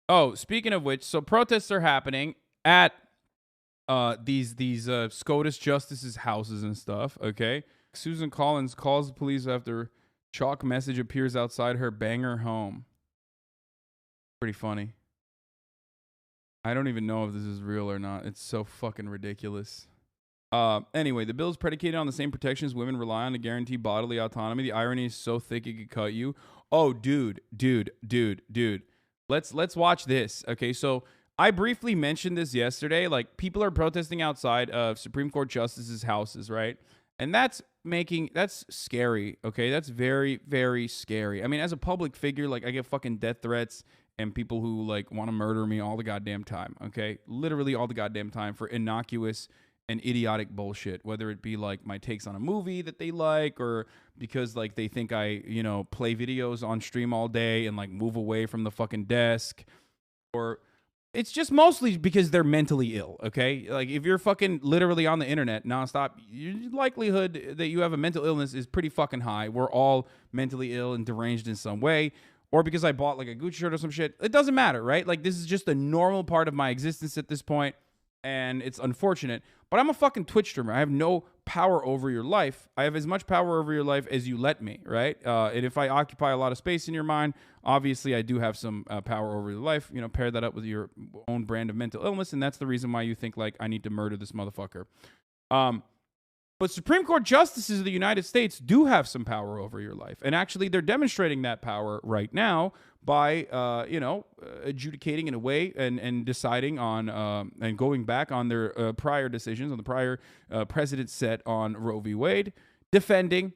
Oh, speaking of which, so protests are happening at these SCOTUS justices' houses and stuff. Okay, Susan Collins calls the police after chalk message appears outside her banger home. Pretty funny. I don't even know if this is real or not. It's so fucking ridiculous. Anyway, the bill is predicated on the same protections women rely on to guarantee bodily autonomy. The irony is so thick it could cut you. Oh, dude. Let's watch this. Okay, so I briefly mentioned this yesterday. Like, people are protesting outside of Supreme Court justices' houses, right? And that's scary. Okay, that's very, very scary. I mean, as a public figure, like, I get fucking death threats and people who like want to murder me all the goddamn time. Okay, literally all the goddamn time for innocuous and idiotic bullshit, whether it be like my takes on a movie that they like, or because like they think I, play videos on stream all day and like move away from the fucking desk, or it's just mostly because they're mentally ill. Okay, like if you're fucking literally on the internet nonstop, your likelihood that you have a mental illness is pretty fucking high. We're all mentally ill and deranged in some way. Or because I bought like a Gucci shirt or some shit. It doesn't matter, right? Like, this is just a normal part of my existence at this point, and it's unfortunate. But I'm a fucking Twitch streamer. I have no power over your life. I have as much power over your life as you let me, right? And if I occupy a lot of space in your mind, obviously I do have some power over your life. Pair that up with your own brand of mental illness, and that's the reason why you think like I need to murder this motherfucker. But Supreme Court justices of the United States do have some power over your life. And actually, they're demonstrating that power right now by, adjudicating in a way and deciding on and going back on their prior decisions, on the prior precedent set on Roe v. Wade, defending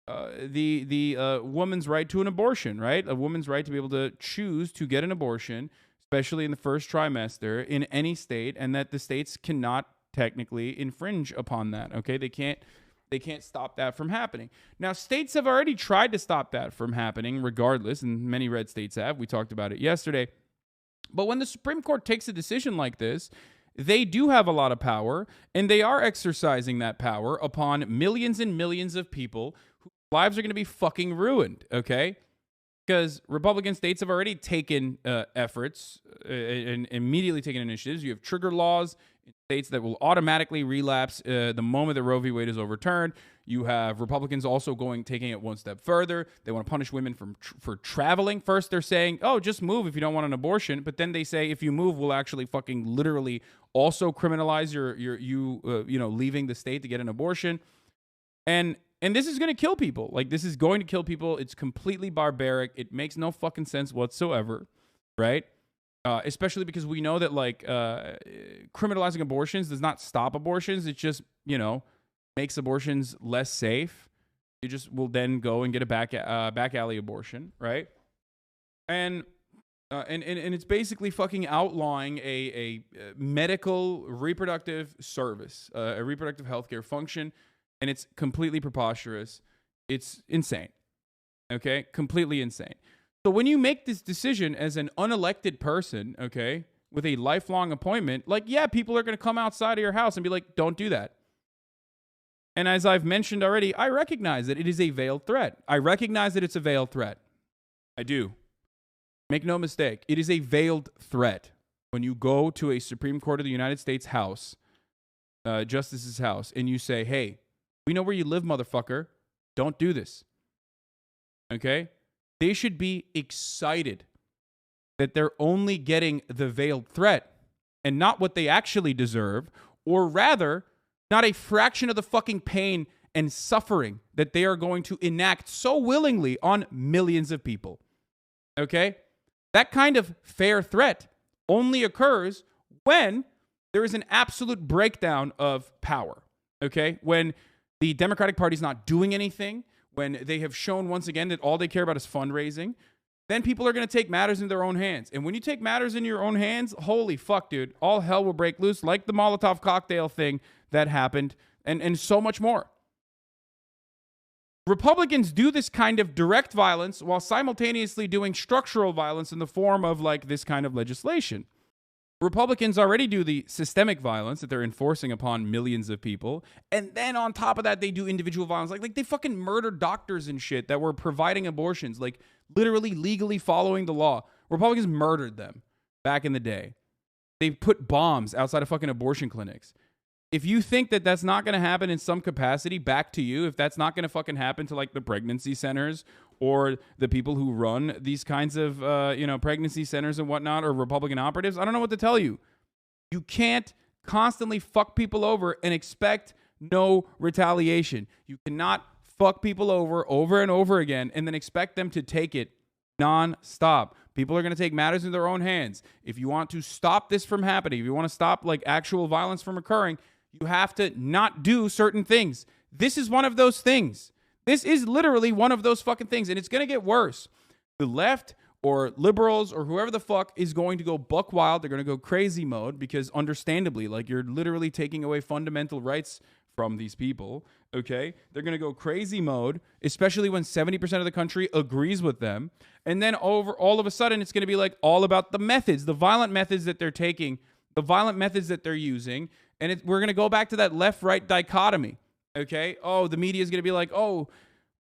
the woman's right to an abortion, right? A woman's right to be able to choose to get an abortion, especially in the first trimester in any state, and that the states cannot technically infringe upon that. Okay, they can't stop that from happening. Now, states have already tried to stop that from happening regardless, and many red states have. We talked about it yesterday. But when the Supreme Court takes a decision like this, they do have a lot of power, and they are exercising that power upon millions and millions of people whose lives are going to be fucking ruined. Okay, because Republican states have already taken efforts and immediately taken initiatives. You have trigger laws in states that will automatically relapse the moment that Roe v. Wade is overturned. You have Republicans also taking it one step further. They want to punish women for traveling. First, they're saying, "Oh, just move if you don't want an abortion," but then they say, "If you move, we'll actually fucking literally also criminalize you leaving the state to get an abortion." And this is going to kill people. Like, this is going to kill people. It's completely barbaric. It makes no fucking sense whatsoever, right? Especially because we know that, like, criminalizing abortions does not stop abortions. It just, makes abortions less safe. You just will then go and get a back alley abortion, right? And it's basically fucking outlawing a medical reproductive service, a reproductive healthcare function. And it's completely preposterous. It's insane. Okay? Completely insane. So when you make this decision as an unelected person, okay, with a lifelong appointment, like, yeah, people are going to come outside of your house and be like, don't do that. And as I've mentioned already, I recognize that it is a veiled threat. I recognize that it's a veiled threat. I do. Make no mistake. It is a veiled threat. When you go to a Supreme Court of the United States house, justice's house, and you say, hey, we know where you live, motherfucker. Don't do this. Okay? They should be excited that they're only getting the veiled threat and not what they actually deserve, or rather, not a fraction of the fucking pain and suffering that they are going to enact so willingly on millions of people. Okay? That kind of fair threat only occurs when there is an absolute breakdown of power. Okay? When the Democratic Party is not doing anything, when they have shown once again that all they care about is fundraising, then people are going to take matters in their own hands. And when you take matters in your own hands, holy fuck, dude, all hell will break loose, like the Molotov cocktail thing that happened, and so much more. Republicans do this kind of direct violence while simultaneously doing structural violence in the form of like this kind of legislation. Republicans already do the systemic violence that they're enforcing upon millions of people. And then on top of that, they do individual violence. Like they fucking murdered doctors and shit that were providing abortions, like literally legally following the law. Republicans murdered them. back in the day. They put bombs outside of fucking abortion clinics. If you think that that's not going to happen in some capacity, back to you. If that's not going to fucking happen to like the pregnancy centers or the people who run these kinds of, pregnancy centers and whatnot, or Republican operatives, I don't know what to tell you. You can't constantly fuck people over and expect no retaliation. You cannot fuck people over and over again, and then expect them to take it non-stop. People are going to take matters in their own hands. If you want to stop this from happening, if you want to stop like actual violence from occurring, you have to not do certain things. This is one of those things. This is literally one of those fucking things, and it's going to get worse. The left or liberals or whoever the fuck is going to go buck wild. They're going to go crazy mode because understandably, like, you're literally taking away fundamental rights from these people, okay? They're going to go crazy mode, especially when 70% of the country agrees with them. And then all of a sudden, it's going to be like all about the methods, the violent methods that they're taking, the violent methods that they're using. And we're going to go back to that left-right dichotomy, okay? Oh, the media is going to be like, oh,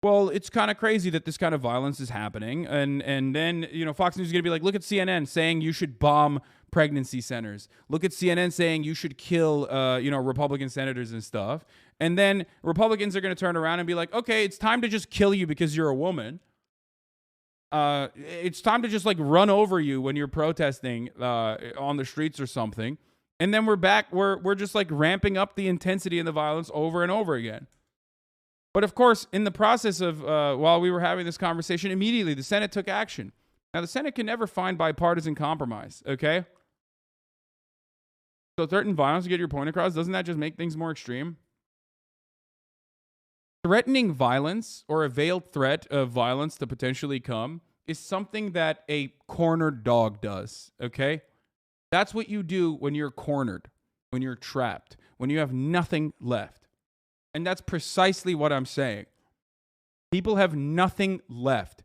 well, it's kind of crazy that this kind of violence is happening. And then, Fox News is going to be like, look at CNN saying you should bomb pregnancy centers. Look at CNN saying you should kill, Republican senators and stuff. And then Republicans are going to turn around and be like, okay, it's time to just kill you because you're a woman. It's time to just like run over you when you're protesting on the streets or something. And then we're back. We're just like ramping up the intensity and the violence over and over again. But of course, in the process of while we were having this conversation, immediately the Senate took action. Now, the Senate can never find bipartisan compromise, okay? So threaten violence to get your point across, doesn't that just make things more extreme? Threatening violence or a veiled threat of violence to potentially come is something that a cornered dog does, okay? That's what you do when you're cornered, when you're trapped, when you have nothing left. And that's precisely what I'm saying. People have nothing left.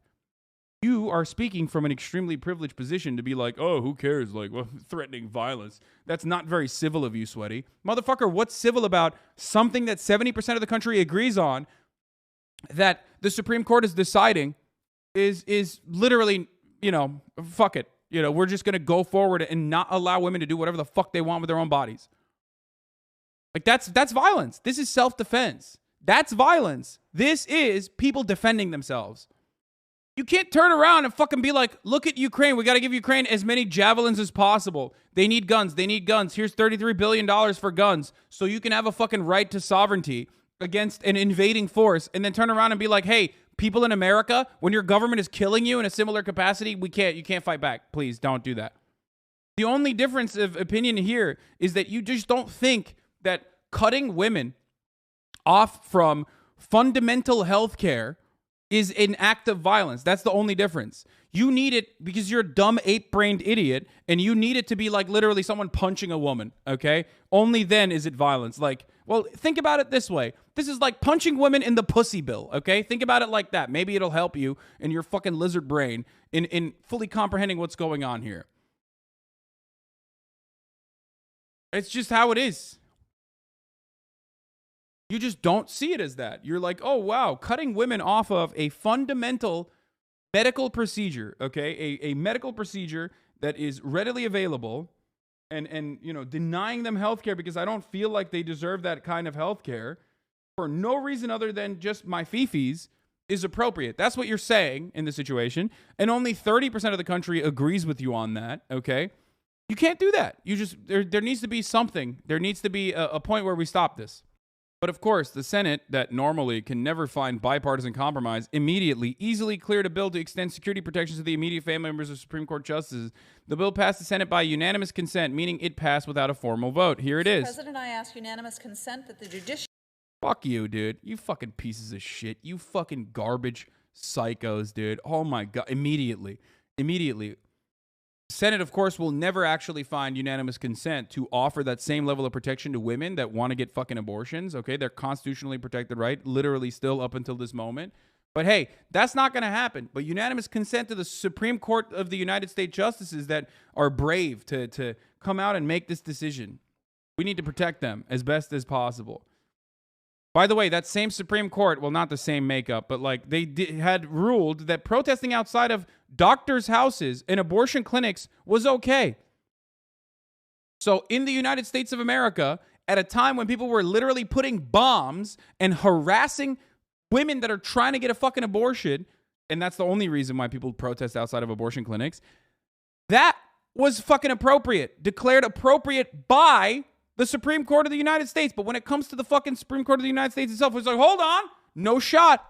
You are speaking from an extremely privileged position to be like, oh, who cares? Like, well, threatening violence. That's not very civil of you, Sweaty. Motherfucker, what's civil about something that 70% of the country agrees on that the Supreme Court is deciding is literally, fuck it. We're just going to go forward and not allow women to do whatever the fuck they want with their own bodies. Like, that's violence. This is self-defense. That's violence. This is people defending themselves. You can't turn around and fucking be like, look at Ukraine. We got to give Ukraine as many javelins as possible. They need guns. They need guns. Here's $33 billion for guns so you can have a fucking right to sovereignty against an invading force, and then turn around and be like, hey, people in America, when your government is killing you in a similar capacity, you can't fight back. Please don't do that. The only difference of opinion here is that you just don't think that cutting women off from fundamental health care is an act of violence. That's the only difference. You need it because you're a dumb ape-brained idiot, and you need it to be like literally someone punching a woman, okay? Only then is it violence. Like, well, think about it this way. This is like punching women in the pussy bill, okay? Think about it like that. Maybe it'll help you in your fucking lizard brain in fully comprehending what's going on here. It's just how it is. You just don't see it as that. You're like, oh, wow, cutting women off of a fundamental medical procedure, okay? A medical procedure that is readily available and denying them health care because I don't feel like they deserve that kind of health care for no reason other than just my fifis is appropriate. That's what you're saying in the situation. And only 30% of the country agrees with you on that, okay? You can't do that. There needs to be something. There needs to be a point where we stop this. But of course, the Senate, that normally can never find bipartisan compromise, immediately, easily cleared a bill to extend security protections to the immediate family members of Supreme Court justices. The bill passed the Senate by unanimous consent, meaning it passed without a formal vote. Here it is. President, I ask unanimous consent that the judiciary... Fuck you, dude. You fucking pieces of shit. You fucking garbage psychos, dude. Oh my God. Immediately. The Senate, of course, will never actually find unanimous consent to offer that same level of protection to women that want to get fucking abortions, okay? They're constitutionally protected right, literally still up until this moment. But hey, that's not going to happen. But unanimous consent to the Supreme Court of the United States justices that are brave to come out and make this decision. We need to protect them as best as possible. By the way, that same Supreme Court, well, not the same makeup, but like had ruled that protesting outside of doctors' houses and abortion clinics was okay. So in the United States of America, at a time when people were literally putting bombs and harassing women that are trying to get a fucking abortion, and that's the only reason why people protest outside of abortion clinics, that was fucking appropriate, declared appropriate by the Supreme Court of the United States. But when it comes to the fucking Supreme Court of the United States itself, it's like, hold on, no shot.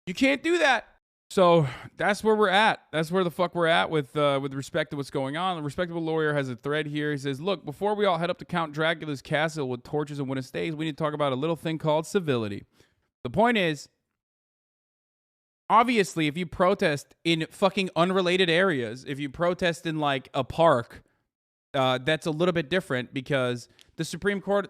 You can't do that. So that's where we're at. That's where the fuck we're at with respect to what's going on. The respectable lawyer has a thread here. He says, look, before we all head up to Count Dracula's castle with torches and wooden stakes, we need to talk about a little thing called civility. The point is, obviously, if you protest in fucking unrelated areas, if you protest in like a park, that's a little bit different because the Supreme Court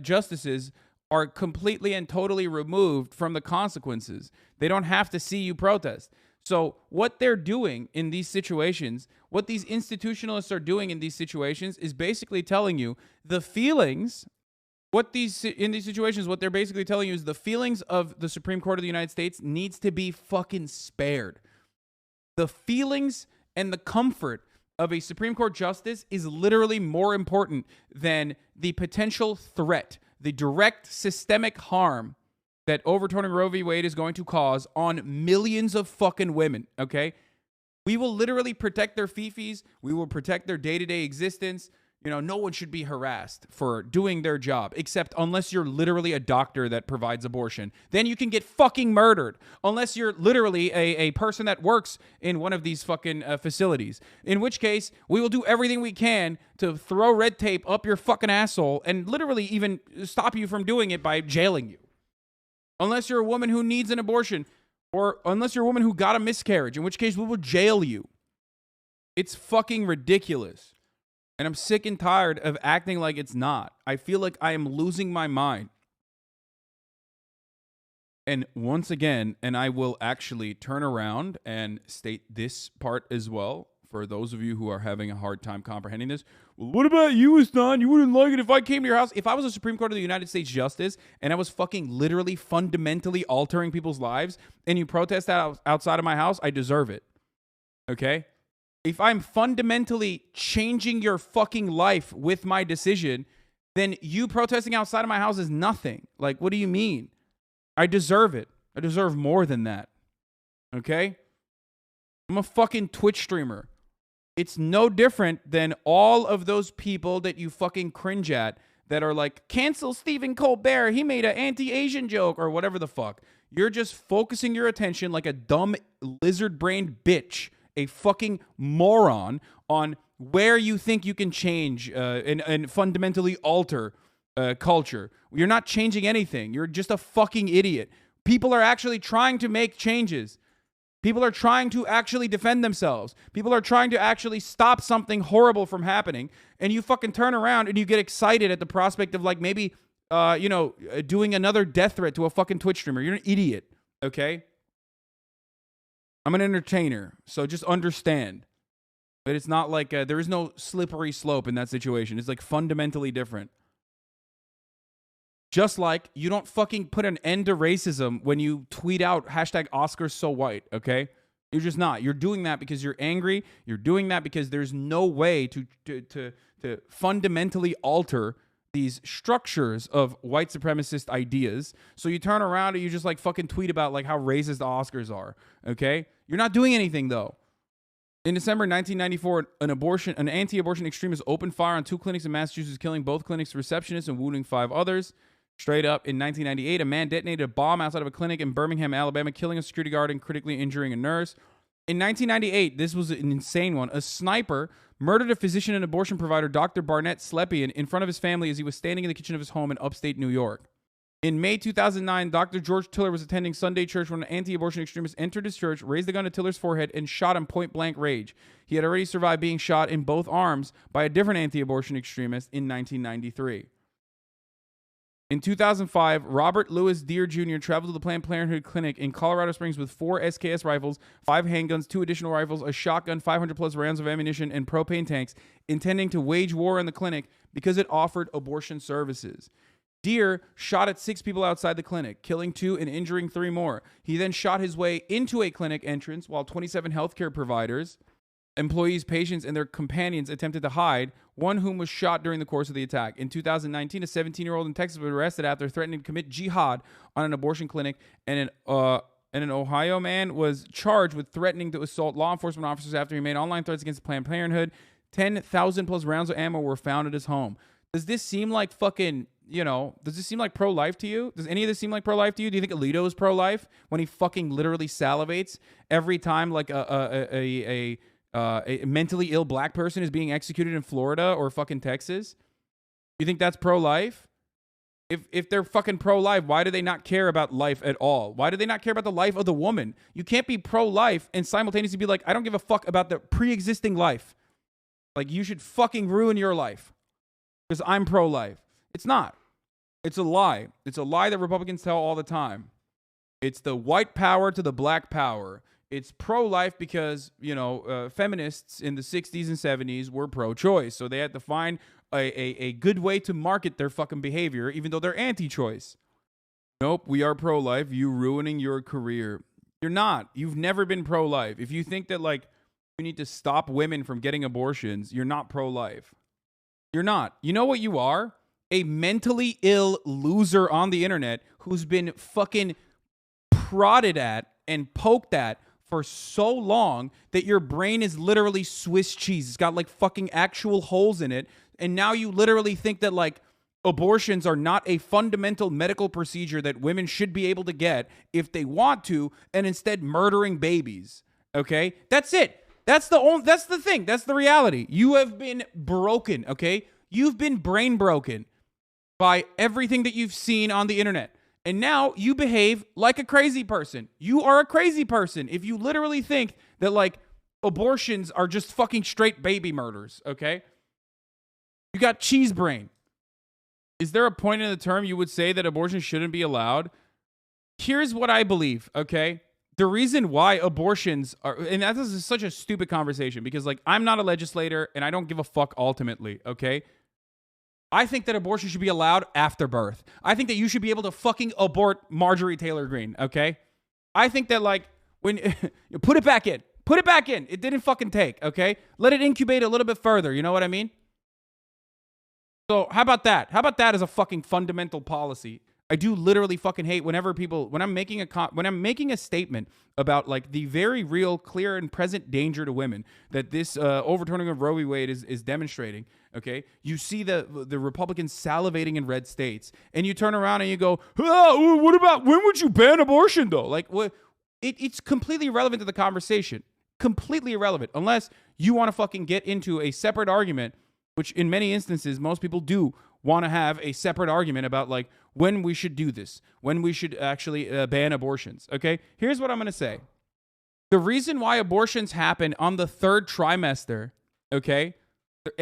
justices are completely and totally removed from the consequences. They don't have to see you protest. So what they're doing in these situations, what these institutionalists are doing in these situations is basically telling you the feelings. In these situations, what they're basically telling you is the feelings of the Supreme Court of the United States needs to be fucking spared. The feelings and the comfort of a Supreme Court justice is literally more important than the potential threat, the direct systemic harm that overturning Roe v. Wade is going to cause on millions of fucking women, okay? We will literally protect their fifis. We will protect their day-to-day existence. You know, no one should be harassed for doing their job, except unless you're literally a doctor that provides abortion. Then you can get fucking murdered, unless you're literally a person that works in one of these fucking facilities. In which case, we will do everything we can to throw red tape up your fucking asshole and literally even stop you from doing it by jailing you. Unless you're a woman who needs an abortion, or unless you're a woman who got a miscarriage, in which case we will jail you. It's fucking ridiculous. And I'm sick and tired of acting like it's not. I feel like I am losing my mind. And once again, and I will actually turn around and state this part as well, for those of you who are having a hard time comprehending this. Well, what about you, Hassan? You wouldn't like it if I came to your house? If I was a Supreme Court of the United States justice and I was fucking literally fundamentally altering people's lives and you protest that outside of my house, I deserve it. Okay? If I'm fundamentally changing your fucking life with my decision, then you protesting outside of my house is nothing. Like, what do you mean? I deserve it. I deserve more than that. Okay? I'm a fucking Twitch streamer. It's no different than all of those people that you fucking cringe at that are like, cancel Stephen Colbert. He made an anti-Asian joke or whatever the fuck. You're just focusing your attention like a dumb lizard-brained bitch, a fucking moron, on where you think you can change and fundamentally alter culture. You're not changing anything. You're just a fucking idiot. People are actually trying to make changes. People are trying to actually defend themselves. People are trying to actually stop something horrible from happening. And you fucking turn around and you get excited at the prospect of like maybe, doing another death threat to a fucking Twitch streamer. You're an idiot, okay? I'm an entertainer, so just understand that it's not like there is no slippery slope in that situation. It's like fundamentally different. Just like you don't fucking put an end to racism when you tweet out hashtag Oscars so white, okay? You're just not. You're doing that because you're angry. You're doing that because there's no way to fundamentally alter these structures of white supremacist ideas. So you turn around and you just like fucking tweet about like how racist the Oscars are, okay? You're not doing anything though. In December 1994, an anti-abortion extremist opened fire on 2 clinics in Massachusetts, killing both clinics' receptionists and wounding 5 others. Straight up, in 1998, a man detonated a bomb outside of a clinic in Birmingham, Alabama, killing a security guard and critically injuring a nurse. In 1998, this was an insane one, a sniper murdered a physician and abortion provider, Dr. Barnett Slepian, in front of his family as he was standing in the kitchen of his home in upstate New York. In May 2009, Dr. George Tiller was attending Sunday church when an anti-abortion extremist entered his church, raised the gun to Tiller's forehead, and shot him point-blank range. He had already survived being shot in both arms by a different anti-abortion extremist in 1993. In 2005, Robert Louis Deere Jr. traveled to the Planned Parenthood Clinic in Colorado Springs with 4 SKS rifles, 5 handguns, 2 additional rifles, a shotgun, 500-plus rounds of ammunition, and propane tanks, intending to wage war on the clinic because it offered abortion services. Deere shot at 6 people outside the clinic, killing 2 and injuring 3 more. He then shot his way into a clinic entrance while 27 healthcare providers employees, patients, and their companions attempted to hide, one whom was shot during the course of the attack. In 2019, a 17-year-old in Texas was arrested after threatening to commit jihad on an abortion clinic, and an Ohio man was charged with threatening to assault law enforcement officers after he made online threats against Planned Parenthood. 10,000 plus rounds of ammo were found at his home. Does this seem like fucking, does this seem like pro-life to you? Does any of this seem like pro-life to you? Do you think Alito is pro-life when he fucking literally salivates every time like a mentally ill black person is being executed in Florida or fucking Texas? You think that's pro-life? If they're fucking pro-life, why do they not care about life at all? Why do they not care about the life of the woman? You can't be pro-life and simultaneously be like, I don't give a fuck about the pre-existing life. Like, you should fucking ruin your life because I'm pro-life. It's not. It's a lie. It's a lie that Republicans tell all the time. It's the white power to the black power. It's pro-life because, feminists in the 60s and 70s were pro-choice. So they had to find a good way to market their fucking behavior, even though they're anti-choice. Nope, we are pro-life. You ruining your career. You're not. You've never been pro-life. If you think that, like, you need to stop women from getting abortions, you're not pro-life. You're not. You know what you are? A mentally ill loser on the internet who's been fucking prodded at and poked at for so long that your brain is literally Swiss cheese. It's got like fucking actual holes in it. And now you literally think that like abortions are not a fundamental medical procedure that women should be able to get if they want to, and instead murdering babies. Okay? That's it. That's the thing. That's the reality. You have been broken, okay? You've been brain broken by everything that you've seen on the internet. And now you behave like a crazy person. You are a crazy person if you literally think that, like, abortions are just fucking straight baby murders, okay? You got cheese brain. Is there a point in the term you would say that abortion shouldn't be allowed? Here's what I believe, okay? The reason why abortions are, and that is such a stupid conversation because, like, I'm not a legislator and I don't give a fuck ultimately, okay? I think that abortion should be allowed after birth. I think that you should be able to fucking abort Marjorie Taylor Greene, okay? I think that, like, when you put it back in. Put it back in. It didn't fucking take, okay? Let it incubate a little bit further, you know what I mean? So how about that? How about that as a fucking fundamental policy? I do literally fucking hate whenever people, when I'm making a statement about like the very real, clear, and present danger to women that this overturning of Roe v. Wade is demonstrating. Okay, you see the Republicans salivating in red states, and you turn around and you go, oh, what about when would you ban abortion though? Like, what? It's completely irrelevant to the conversation. Completely irrelevant unless you want to fucking get into a separate argument, which in many instances most people do want to have a separate argument about like when we should do this, when we should actually ban abortions. Okay, here's what I'm going to say. The reason why abortions happen on the third trimester, okay,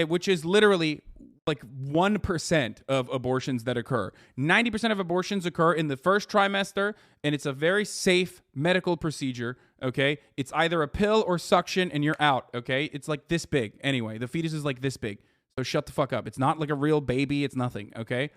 which is literally like 1% of abortions that occur. 90% of abortions occur in the first trimester, and it's a very safe medical procedure, okay? It's either a pill or suction, and you're out, okay? It's like this big. Anyway, the fetus is like this big. So shut the fuck up. It's not like a real baby. It's nothing, okay?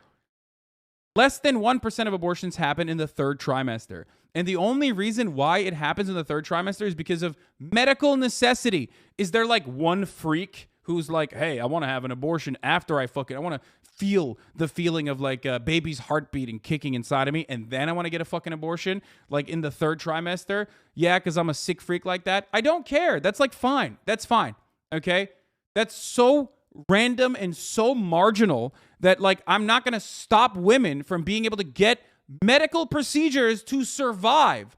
Less than 1% of abortions happen in the third trimester. And the only reason why it happens in the third trimester is because of medical necessity. Is there like one freak who's like, hey, I want to have an abortion after I want to feel the feeling of like a baby's heartbeat and kicking inside of me, and then I want to get a fucking abortion like in the third trimester? Yeah, because I'm a sick freak like that. I don't care. That's like fine. That's fine, okay? That's so random and so marginal that like I'm not going to stop women from being able to get medical procedures to survive.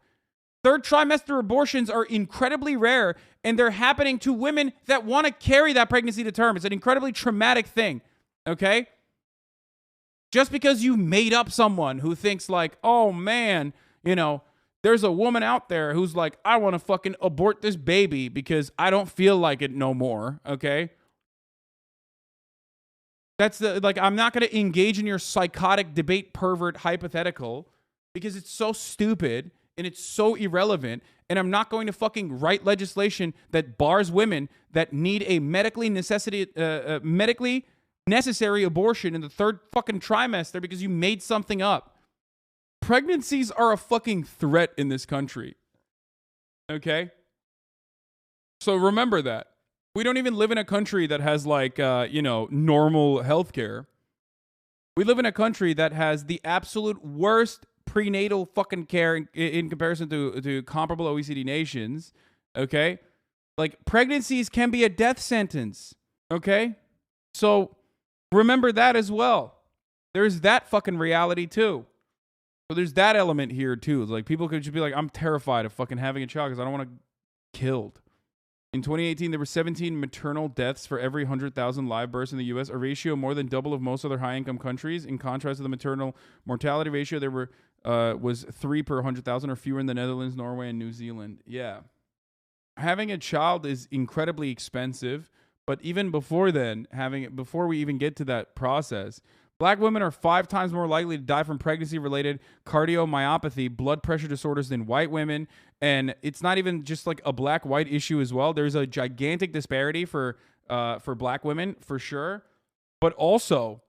Third trimester abortions are incredibly rare, and they're happening to women that want to carry that pregnancy to term. It's an incredibly traumatic thing, okay? Just because you made up someone who thinks like, oh man, there's a woman out there who's like, I want to fucking abort this baby because I don't feel like it no more, okay? That's I'm not going to engage in your psychotic debate pervert hypothetical because it's so stupid and it's so irrelevant, and I'm not going to fucking write legislation that bars women that need a medically necessary abortion in the third fucking trimester because you made something up. Pregnancies are a fucking threat in this country. Okay? So remember that. We don't even live in a country that has like, normal healthcare. We live in a country that has the absolute worst prenatal fucking care in comparison to comparable OECD nations. Okay. Like, pregnancies can be a death sentence. Okay. So remember that as well. There's that fucking reality too. So there's that element here too. Like, people could just be like, I'm terrified of fucking having a child because I don't want to get killed. In 2018, there were 17 maternal deaths for every 100,000 live births in the U.S., a ratio more than double of most other high-income countries. In contrast to the maternal mortality ratio, there was 3 per 100,000 or fewer in the Netherlands, Norway, and New Zealand. Yeah. Having a child is incredibly expensive, but even before then, before we even get to that process, Black women are 5 times more likely to die from pregnancy-related cardiomyopathy, blood pressure disorders than white women. And it's not even just like a black-white issue as well. There's a gigantic disparity for Black women, for sure. But also,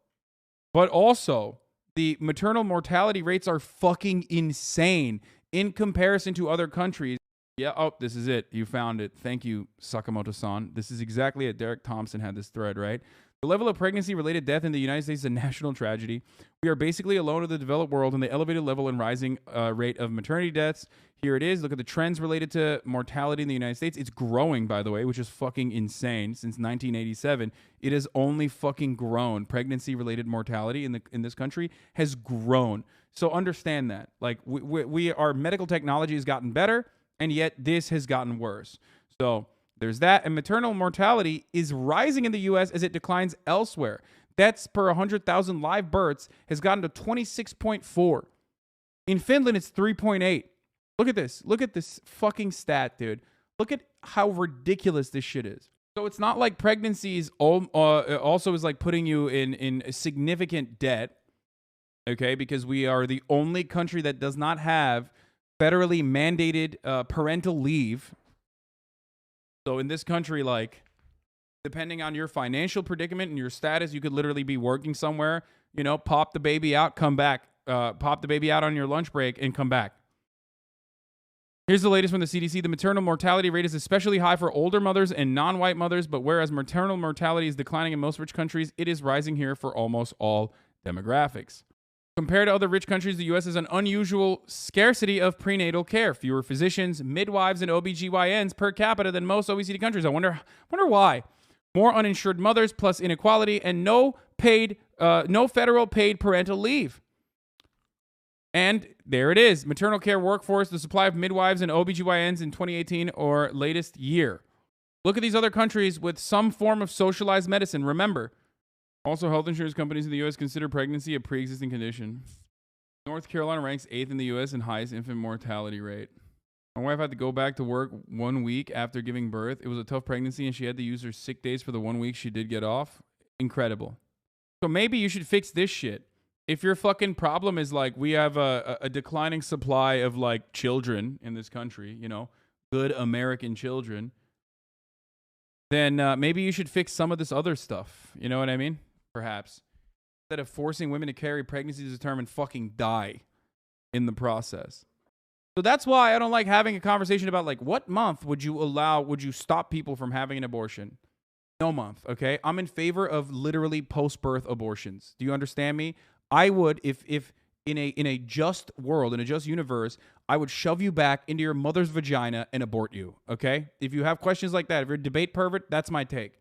the maternal mortality rates are fucking insane in comparison to other countries. Yeah, oh, this is it. You found it. Thank you, Sakamoto-san. This is exactly it. Derek Thompson had this thread, right? The level of pregnancy-related death in the United States is a national tragedy. We are basically alone in the developed world in the elevated level and rising rate of maternity deaths. Here it is. Look at the trends related to mortality in the United States. It's growing, by the way, which is fucking insane. Since 1987, it has only fucking grown. Pregnancy-related mortality in this country has grown. So understand that. Like, our medical technology has gotten better, and yet this has gotten worse. So there's that. And maternal mortality is rising in the U.S. as it declines elsewhere. Deaths per 100,000 live births has gotten to 26.4. In Finland, it's 3.8. Look at this. Look at this fucking stat, dude. Look at how ridiculous this shit is. So it's not like pregnancies also is like putting you in significant debt, okay? Because we are the only country that does not have federally mandated parental leave. So in this country, like, depending on your financial predicament and your status, you could literally be working somewhere, pop the baby out, come back, pop the baby out on your lunch break and come back. Here's the latest from the CDC. The maternal mortality rate is especially high for older mothers and non-white mothers, but whereas maternal mortality is declining in most rich countries, it is rising here for almost all demographics. Compared to other rich countries, the U.S. has an unusual scarcity of prenatal care. Fewer physicians, midwives, and OBGYNs per capita than most OECD countries. I wonder why. More uninsured mothers plus inequality and no federal paid parental leave. And there it is. Maternal care workforce, the supply of midwives and OBGYNs in 2018 or latest year. Look at these other countries with some form of socialized medicine. Remember, also, health insurance companies in the U.S. consider pregnancy a pre-existing condition. North Carolina ranks 8th in the U.S. and highest infant mortality rate. My wife had to go back to work 1 week after giving birth. It was a tough pregnancy, and she had to use her sick days for the 1 week she did get off. Incredible. So maybe you should fix this shit. If your fucking problem is like we have a declining supply of like children in this country, good American children, then maybe you should fix some of this other stuff. You know what I mean? Perhaps. Instead of forcing women to carry pregnancies to term and fucking die in the process. So that's why I don't like having a conversation about like what month would you stop people from having an abortion? No month, okay? I'm in favor of literally post-birth abortions. Do you understand me? I would, if in a just world, in a just universe, I would shove you back into your mother's vagina and abort you, okay? If you have questions like that, if you're a debate pervert, that's my take.